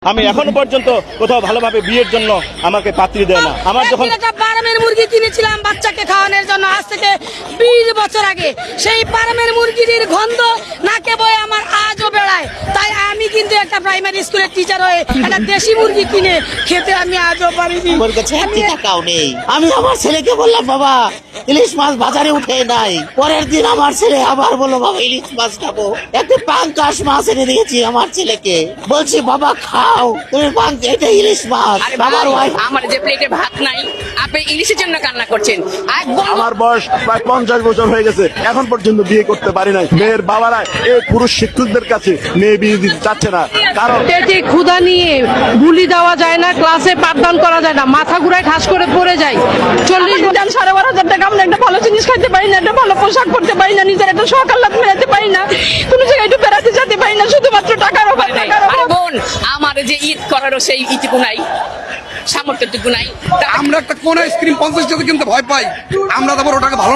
আমি এখনো পর্যন্ত কোথাও ভালোভাবে বিয়ের জন্য আমাকে পাত্রী দেয় না। আমার যখন ফার্মের মুরগি কিনেছিলাম বাচ্চাকে খাওয়ানোর জন্য আজ থেকে 20 বছর আগে, সেই ফার্মের মুরগির গন্ধ নাকে বয়ে আমার আজও বেড়ায়। তাই আমি কিন্তু একটা প্রাইমারি স্কুলের টিচার হয়ে একটা দেশি মুরগি কিনে খেতে আমি আজও পারিনি। আমার কাছে 1 টাকাও নেই। আমি আমার ছেলেকে বললাম, বাবা ইলিশ মাছ বাজারে উঠে নাই। পরের দিন আমার ছেলে আবার বললো, বাবা ইলিশ মাছ খাবো। একটা পাঙ্কাশ মাছ এনে দিয়েছি আমার ছেলেকে, বলছি বাবা খাও তুমি এটা ইলিশ মাছ। আমার ওয়াইফ আমার যে প্লেটে ভাত নাই, আপনি ইলিশের জন্য কান্না করছেন। আমার বয়স প্রায় 50 বছর হয়ে গেছে, এখন পর্যন্ত বিয়ে করতে পারি নাই। মেয়ের বাবারা এই পুরুষ শিক্ষকদের কাছে মেয়ে বিয়ে দিতে চাচ্ছে না, কারণ পেটে ক্ষুধা নিয়ে বুলি দেওয়া যায় না, ক্লাসে পাঠদান করা যায় না, মাথা ঘুরায় ঠাস করে পড়ে যায়। 40 দিন 12,500 টাকা আমরা একটা ভালো জিনিস খাইতে পারি না, একটা ভালো পোশাক পরতে পারি না, নিজের একটা শখ আহ্লাদ মেটাতে পারি না, কোনো জায়গায় একটু বেড়াতে যেতে পারি না, শুধুমাত্র টাকার অভাব। আরে বোন, আমার যে ঈদ করারও সেই ইতিকু নাই, সামর্থ্যটুকু নাই। আমরা একটা কোন আইসক্রিম 50 টাকা কিনতে ভয় পাই, আমরা তারপর ওটাকে ভালো